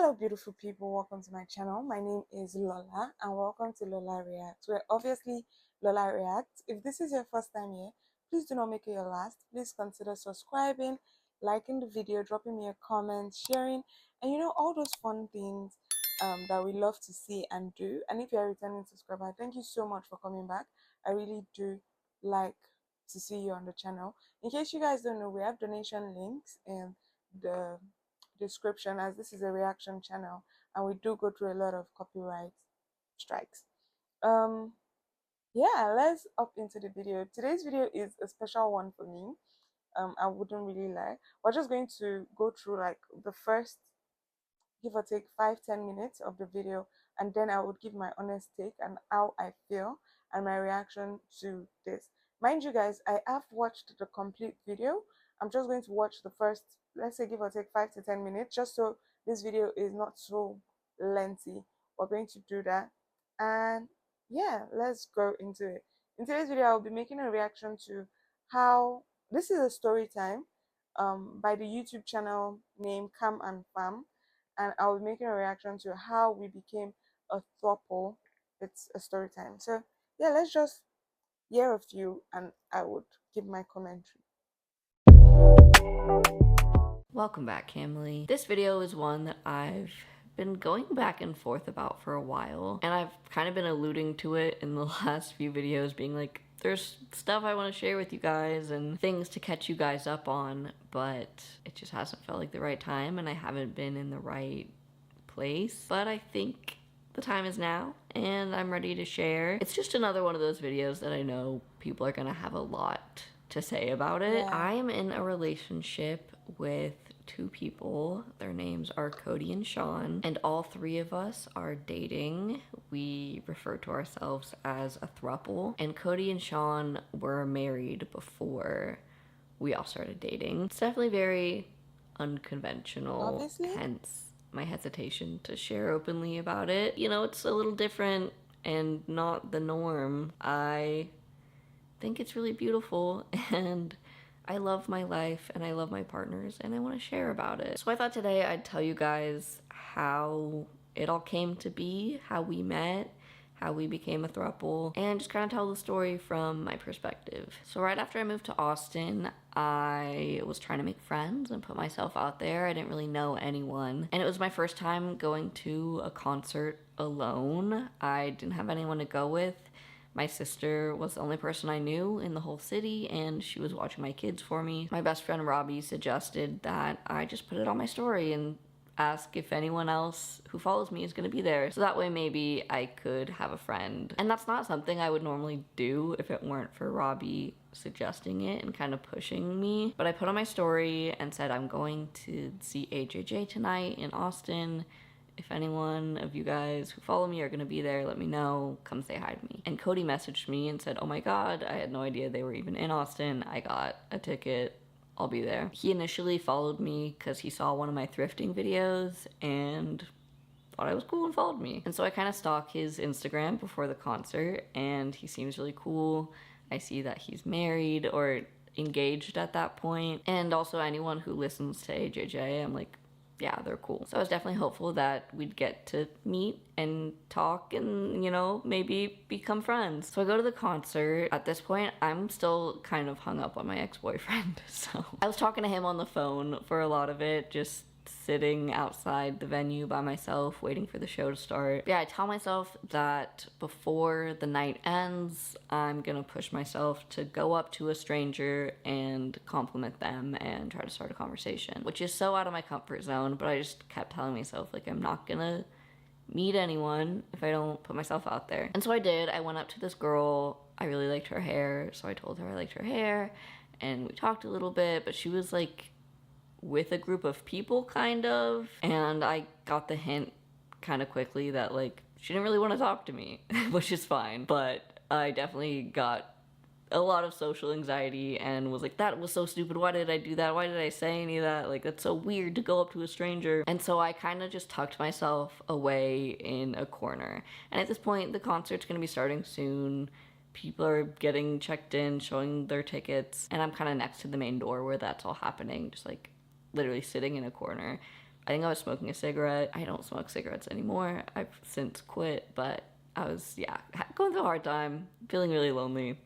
Hello beautiful people, welcome to my channel. My name is Lola and welcome to Lola React, where obviously Lola React. If this is your first time here, please do not make it your last. Please consider subscribing, liking the video, dropping me a comment, sharing, and all those fun things that we love to see and do. And if you're a returning subscriber, thank you so much for coming back. I really do like to see you on the channel. In case you guys don't know, we have donation links in the description, as this is a reaction channel and we do go through a lot of copyright strikes. Yeah, let's up into the video. Today's video is a special one for me. I wouldn't really lie. We're just going to go through like the first, give or take, 5-10 minutes of the video, and then I would give my honest take and how I feel and my reaction to this. Mind you guys, I have watched the complete video. I'm just going to watch the first, let's say, give or take 5 to 10 minutes, just so this video is not so lengthy. We're going to do that, and yeah, let's go into it. In today's video, I'll be making a reaction to how this is a story time by the YouTube channel named Cam and Fam, and I'll be making a reaction to how we became a throuple. It's a story time. So yeah, let's just hear a few and I would give my commentary. Welcome back, Camly. This video is one that I've been going back and forth about for a while, and I've kind of been alluding to it in the last few videos, being like, there's stuff I want to share with you guys and things to catch you guys up on, but it just hasn't felt like the right time and I haven't been in the right place. But I think the time is now and I'm ready to share. It's just another one of those videos that I know people are gonna have a lot to say about it. Yeah. I am in a relationship with two people. Their names are Cody and Sean, and all three of us are dating. We refer to ourselves as a throuple, and Cody and Sean were married before we all started dating. It's definitely very unconventional, Obviously. hence my hesitation to share openly about it. You know, it's a little different and not the norm. I think it's really beautiful, and I love my life and I love my partners and I want to share about it. So I thought today I'd tell you guys how it all came to be, how we met, how we became a throuple, and just kind of tell the story from my perspective. So right after I moved to Austin, I was trying to make friends and put myself out there. I didn't really know anyone, and it was my first time going to a concert alone. I didn't have anyone to go with. My sister was the only person I knew in the whole city, and she was watching my kids for me. My best friend Robbie suggested that I just put it on my story and ask if anyone else who follows me is gonna be there, so that way maybe I could have a friend. And that's not something I would normally do if it weren't for Robbie suggesting it and kind of pushing me. But I put on my story and said, I'm going to see AJJ tonight in Austin. If anyone of you guys who follow me are gonna be there, let me know, come say hi to me. And Cody messaged me and said, oh my god, I had no idea they were even in Austin. I got a ticket, I'll be there. He initially followed me because he saw one of my thrifting videos and thought I was cool and followed me. And so I kind of stalked his Instagram before the concert, and he seems really cool. I see that he's married or engaged at that point. And also anyone who listens to AJJ, I'm like, yeah, they're cool. So I was definitely hopeful that we'd get to meet and talk and, you know, maybe become friends. So I go to the concert. At this point, I'm still kind of hung up on my ex-boyfriend. So I was talking to him on the phone for a lot of it, just sitting outside the venue by myself, waiting for the show to start. Yeah, I tell myself that before the night ends, I'm gonna push myself to go up to a stranger and compliment them and try to start a conversation, which is so out of my comfort zone, but I just kept telling myself, like, I'm not gonna meet anyone if I don't put myself out there. And so I did. I went up to this girl. I really liked her hair, so I told her I liked her hair, and we talked a little bit, but she was like with a group of people, kind of, and I got the hint kind of quickly that, like, she didn't really want to talk to me, which is fine, but I definitely got a lot of social anxiety and was like, that was so stupid, why did I do that, why did I say any of that, like, that's so weird to go up to a stranger. And so I kind of just tucked myself away in a corner, and at this point the concert's gonna be starting soon. People are getting checked in, showing their tickets, and I'm kind of next to the main door where that's all happening, just like literally sitting in a corner. I think I was smoking a cigarette. I don't smoke cigarettes anymore. I've since quit, but I was, yeah, going through a hard time, feeling really lonely,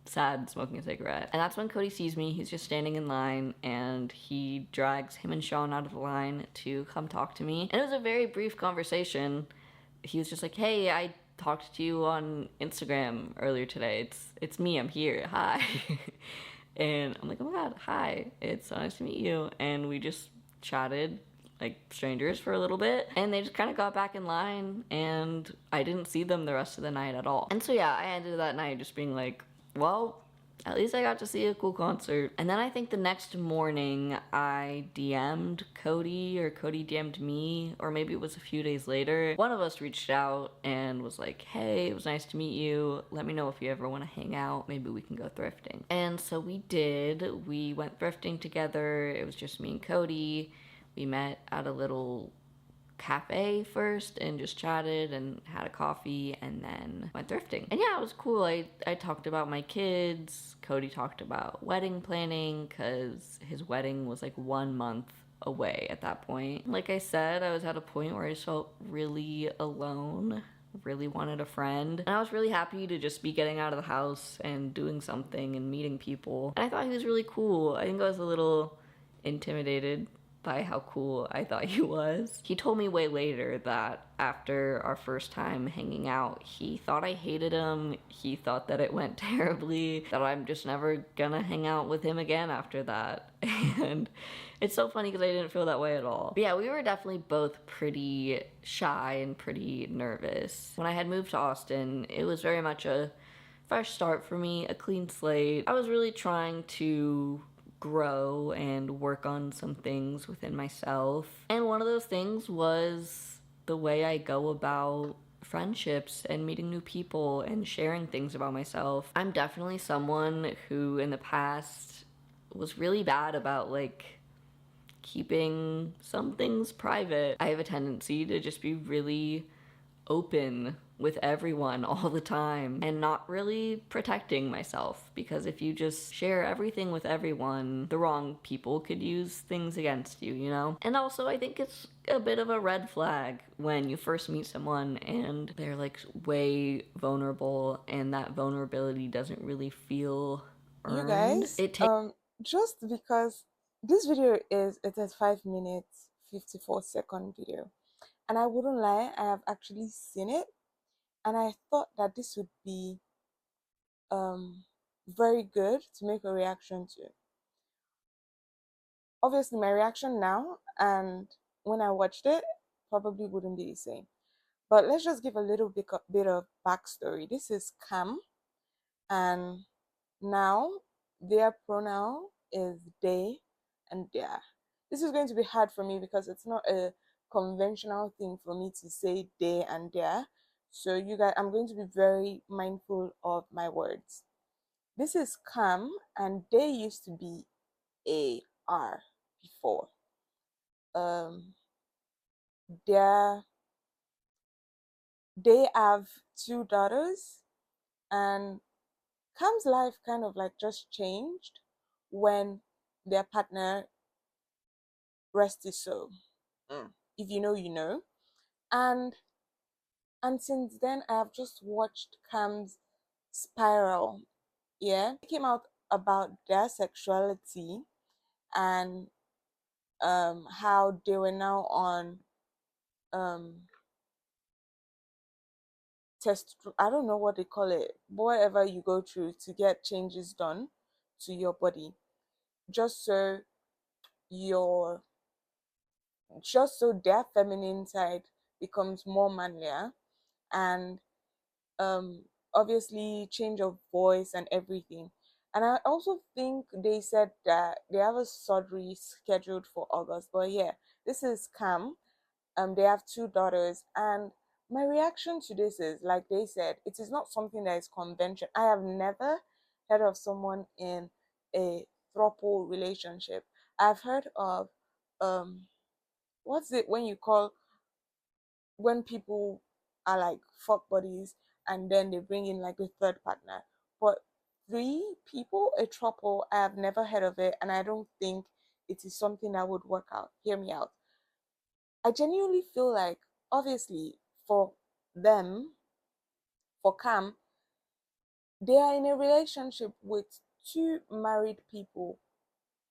sad, smoking a cigarette. And that's when Cody sees me. He's just standing in line and he drags him and Sean out of the line to come talk to me. And it was a very brief conversation. He was just like, "Hey, I talked to you on Instagram earlier today. It's me. I'm here. Hi." And I'm like, "Oh my god, hi. It's so nice to meet you." And we just chatted like strangers for a little bit, and they just kind of got back in line, and I didn't see them the rest of the night at all. And so yeah, I ended that night just being like, well, at least I got to see a cool concert. And then I think the next morning I DM'd Cody, or Cody DM'd me, or maybe it was a few days later. One of us reached out and was like, "Hey, it was nice to meet you. Let me know if you ever want to hang out. Maybe we can go thrifting." And so we did. We went thrifting together. It was just me and Cody. We met at a little cafe first and just chatted and had a coffee and then went thrifting. And yeah, it was cool. I talked about my kids. Cody talked about wedding planning because his wedding was like 1 month away at that point. Like I said, I was at a point where I just felt really alone. Really wanted a friend. And I was really happy to just be getting out of the house and doing something and meeting people. And I thought he was really cool. I think I was a little intimidated by how cool I thought he was. He told me way later that after our first time hanging out, he thought I hated him. He thought that it went terribly, that I'm just never gonna hang out with him again after that. And it's so funny because I didn't feel that way at all. But yeah, we were definitely both pretty shy and pretty nervous. When I had moved to Austin, it was very much a fresh start for me, a clean slate. I was really trying to grow and work on some things within myself. And one of those things was the way I go about friendships and meeting new people and sharing things about myself. I'm definitely someone who in the past was really bad about like keeping some things private. I have a tendency to just be really open with everyone all the time and not really protecting myself, because if you just share everything with everyone, the wrong people could use things against you, you know? And also I think it's a bit of a red flag when you first meet someone and they're like way vulnerable and that vulnerability doesn't really feel You earned. guys, It takes just because this video is a 5 minutes 54-second video, and I wouldn't lie, I have actually seen it, and I thought that this would be very good to make a reaction to. Obviously, my reaction now and when I watched it probably wouldn't be the same. But let's just give a little bit of backstory. This is Cam, and now their pronoun is they and their. This is going to be hard for me because it's not a conventional thing for me to say they and their. So you guys, I'm going to be very mindful of my words. This is Cam, and they used to be AR before. Um, their they have two daughters, and Cam's life kind of like just changed when their partner, rest his soul. If you know, you know. And and since then I have just watched Cam's spiral. Yeah. It came out about their sexuality and how they were now on um test, I don't know what they call it, but whatever you go through to get changes done to your body, just so your just so their feminine side becomes more manlier, and um obviously change of voice and everything. And I also think they said that they have a surgery scheduled for August. But yeah, this is Cam. They have two daughters, and my reaction to this is, like they said, it is not something that is conventional. I have never heard of someone in a throuple relationship. I've heard of um what's it when you call, when people are like fuck buddies and then they bring in like a third partner. But three people, a throuple, I have never heard of it, and I don't think it is something that would work out. Hear me out. I genuinely feel like, obviously, for them, for Cam, they are in a relationship with two married people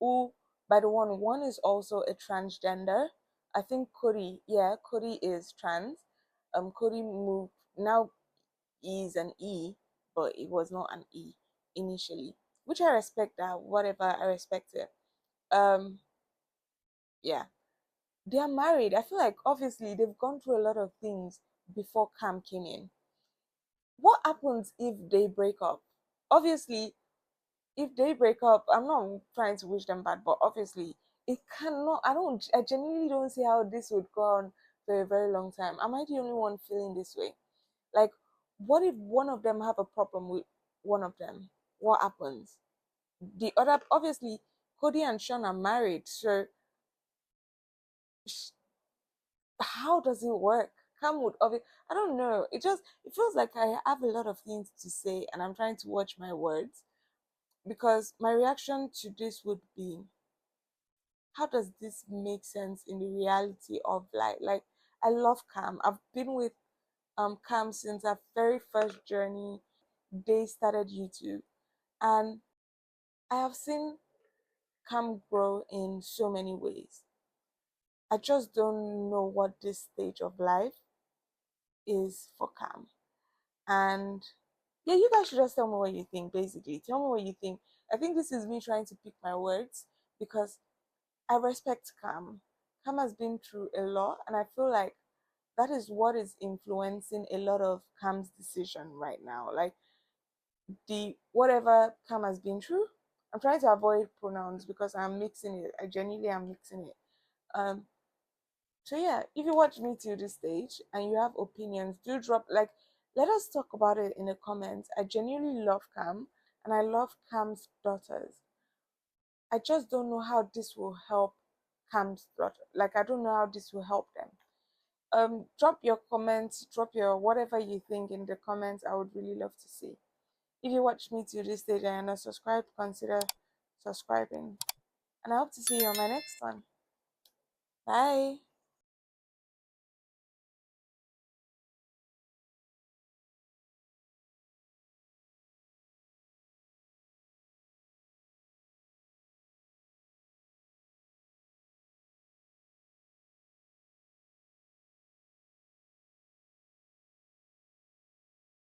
who, by the one is also a transgender. I think Cody, yeah, Cody is trans. Cody moved, now is an E, but it was not an E initially, which I respect that. Whatever, I respect it. Um, yeah, they are married. I feel like obviously they've gone through a lot of things before Cam came in. What happens if they break up? Obviously, if they break up, I'm not trying to wish them bad, but obviously it cannot. I genuinely don't see how this would go on for a very long time. Am I the only one feeling this way? Like, what if one of them have a problem with one of them? What happens? The other, obviously, Cody and Sean are married, so how does it work? Cam would obviously, I don't know. It feels like I have a lot of things to say, and I'm trying to watch my words because my reaction to this would be, how does this make sense in the reality of life? Like, I love Cam. I've been with Cam since our very first journey they started YouTube, and I have seen Cam grow in so many ways. I just don't know what this stage of life is for Cam. And yeah, you guys should just tell me what you think, basically. Tell me what you think. I think this is me trying to pick my words because I respect Cam. Cam has been through a lot, and I feel like that is what is influencing a lot of Cam's decision right now. Like, the whatever Cam has been through. I'm trying to avoid pronouns because I'm mixing it. I genuinely am mixing it. Um, so yeah, if you watch me to this stage and you have opinions, do drop, like, let us talk about it in the comments. I genuinely love Cam and I love Cam's daughters. I just don't know how this will help Cam's daughter. Like, I don't know how this will help them. Drop your comments, drop your whatever you think in the comments. I would really love to see. If you watch me to this stage and you're not subscribed, consider subscribing. And I hope to see you on my next one. Bye.